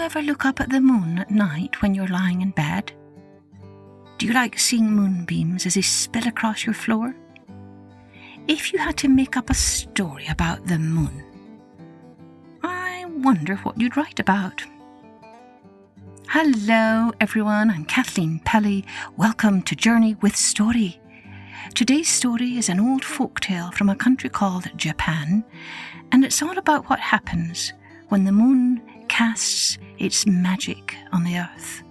ever look up at the moon at night when you're lying in bed? Do you like seeing moonbeams as they spill across your floor? If you had to make up a story about the moon, I wonder what you'd write about. Hello everyone, I'm Kathleen Pelly. Welcome to Journey with Story. Today's story is an old folktale from a country called Japan, and it's all about what happens when the moon casts its magic on the earth.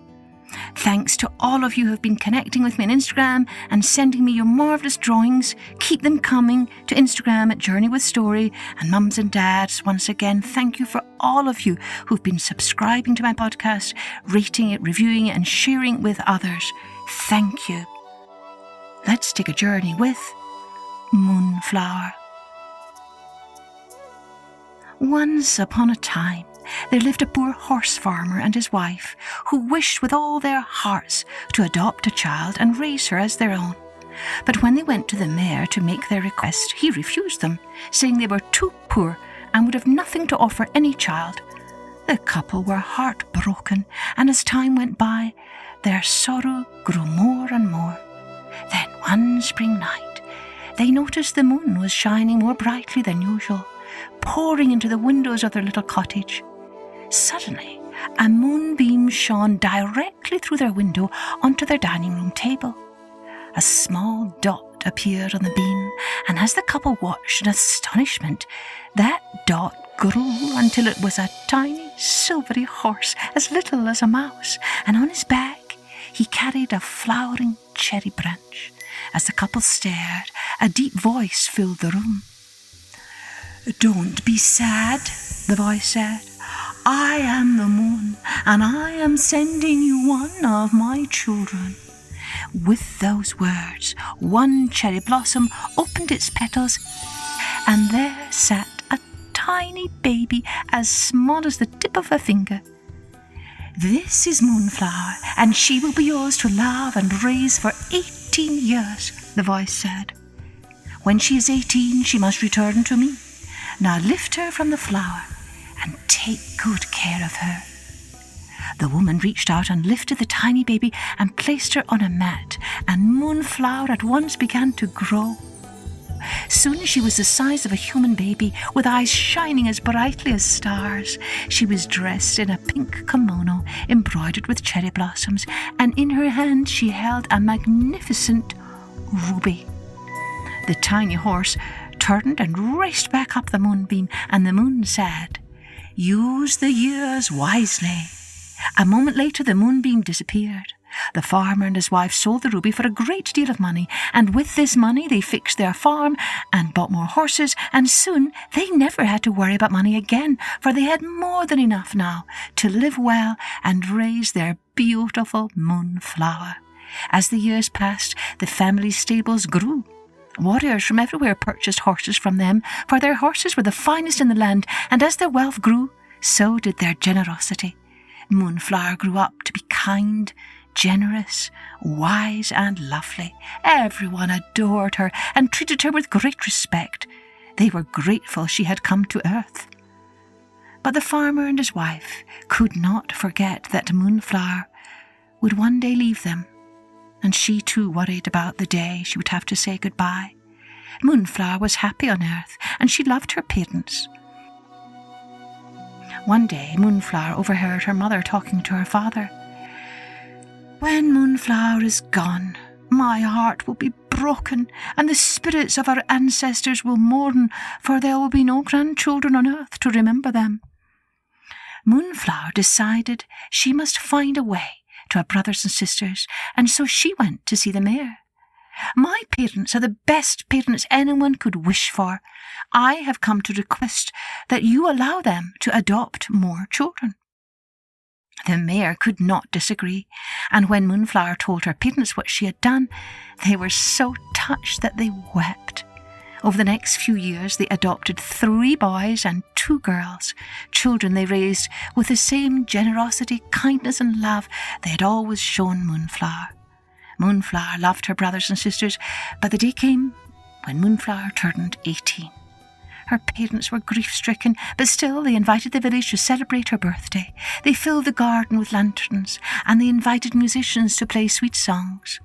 Thanks to all of you who have been connecting with me on Instagram and sending me your marvellous drawings. Keep them coming to Instagram at Journey with Story. And mums and dads, once again, thank you for all of you who've been subscribing to my podcast, rating it, reviewing it and sharing it with others. Thank you. Let's take a journey with Moonflower. Once upon a time, there lived a poor horse farmer and his wife who wished with all their hearts to adopt a child and raise her as their own. But when they went to the mayor to make their request, he refused them, saying they were too poor and would have nothing to offer any child. The couple were heartbroken, and as time went by, their sorrow grew more and more. Then one spring night, they noticed the moon was shining more brightly than usual, pouring into the windows of their little cottage. Suddenly, a moonbeam shone directly through their window onto their dining room table. A small dot appeared on the beam, and as the couple watched in astonishment, that dot grew until it was a tiny silvery horse as little as a mouse, and on his back he carried a flowering cherry branch. As the couple stared, a deep voice filled the room. "Don't be sad," the voice said. "I am the moon, and I am sending you one of my children." With those words, one cherry blossom opened its petals, and there sat a tiny baby as small as the tip of a finger. "This is Moonflower, and she will be yours to love and raise for 18 years, the voice said. "When she is 18, she must return to me. Now lift her from the flower and take good care of her." The woman reached out and lifted the tiny baby and placed her on a mat, and Moonflower at once began to grow. Soon she was the size of a human baby, with eyes shining as brightly as stars. She was dressed in a pink kimono embroidered with cherry blossoms, and in her hand she held a magnificent ruby. The tiny horse turned and raced back up the moonbeam, and the moon said, "Use the years wisely." A moment later, the moonbeam disappeared. The farmer and his wife sold the ruby for a great deal of money, and with this money they fixed their farm and bought more horses, and soon they never had to worry about money again, for they had more than enough now to live well and raise their beautiful Moonflower. As the years passed, the family's stables grew. Warriors from everywhere purchased horses from them, for their horses were the finest in the land, and as their wealth grew, so did their generosity. Moonflower grew up to be kind, generous, wise and lovely. Everyone adored her and treated her with great respect. They were grateful she had come to earth. But the farmer and his wife could not forget that Moonflower would one day leave them, and she too worried about the day she would have to say goodbye. Moonflower was happy on earth, and she loved her parents. One day, Moonflower overheard her mother talking to her father. "When Moonflower is gone, my heart will be broken, and the spirits of our ancestors will mourn, for there will be no grandchildren on earth to remember them." Moonflower decided she must find a way to her brothers and sisters, and so she went to see the mayor. "My parents are the best parents anyone could wish for. I have come to request that you allow them to adopt more children." The mayor could not disagree, and when Moonflower told her parents what she had done, they were so touched that they wept. Over the next few years, they adopted 3 boys and 2 girls, children they raised with the same generosity, kindness and love they had always shown Moonflower. Moonflower loved her brothers and sisters, but the day came when Moonflower turned 18. Her parents were grief-stricken, but still they invited the village to celebrate her birthday. They filled the garden with lanterns, and they invited musicians to play sweet songs.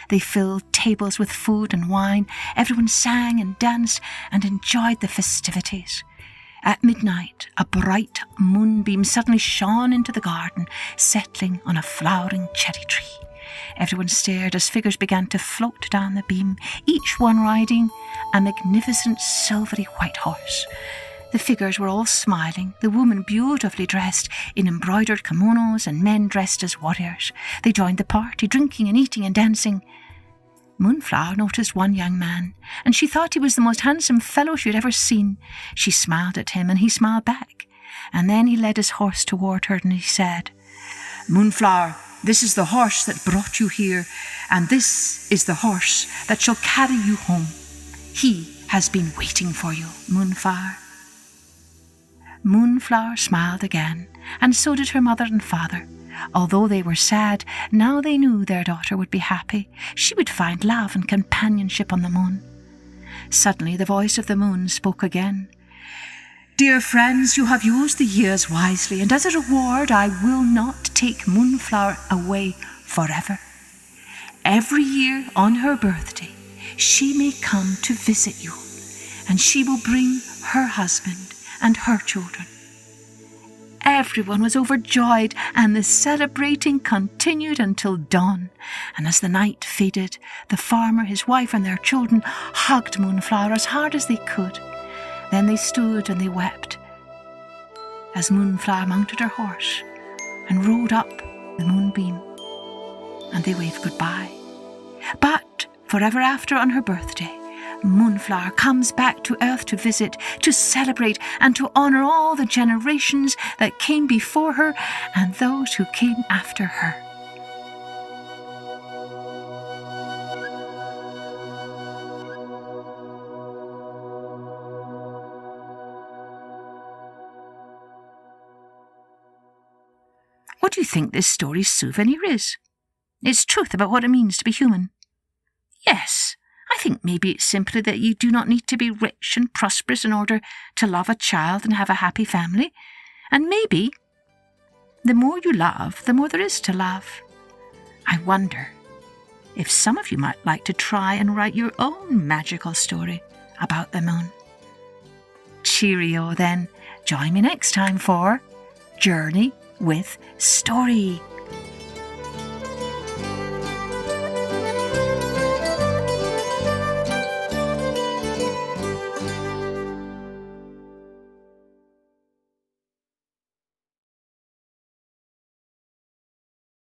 They filled tables with food and wine. Everyone sang and danced and enjoyed the festivities. At midnight, a bright moonbeam suddenly shone into the garden, settling on a flowering cherry tree. Everyone stared as figures began to float down the beam, each one riding a magnificent silvery white horse. The figures were all smiling, the women beautifully dressed in embroidered kimonos and men dressed as warriors. They joined the party, drinking and eating and dancing. Moonflower noticed one young man, and she thought he was the most handsome fellow she had ever seen. She smiled at him, and he smiled back. And then he led his horse toward her, and he said, "Moonflower, this is the horse that brought you here, and this is the horse that shall carry you home. He has been waiting for you, Moonflower." Moonflower smiled again, and so did her mother and father. Although they were sad, now they knew their daughter would be happy. She would find love and companionship on the moon. Suddenly the voice of the moon spoke again. "Dear friends, you have used the years wisely, and as a reward I will not take Moonflower away forever. Every year on her birthday, she may come to visit you, and she will bring her husband and her children." Everyone was overjoyed, and the celebrating continued until dawn. And as the night faded, the farmer, his wife, and their children hugged Moonflower as hard as they could. Then they stood and they wept as Moonflower mounted her horse and rode up the moonbeam, and they waved goodbye. But forever after, on her birthday, Moonflower comes back to Earth to visit, to celebrate, and to honour all the generations that came before her and those who came after her. What do you think this story's souvenir is? It's truth about what it means to be human. Yes, I think maybe it's simply that you do not need to be rich and prosperous in order to love a child and have a happy family. And maybe the more you love, the more there is to love. I wonder if some of you might like to try and write your own magical story about the moon. Cheerio then. Join me next time for Journey with Story.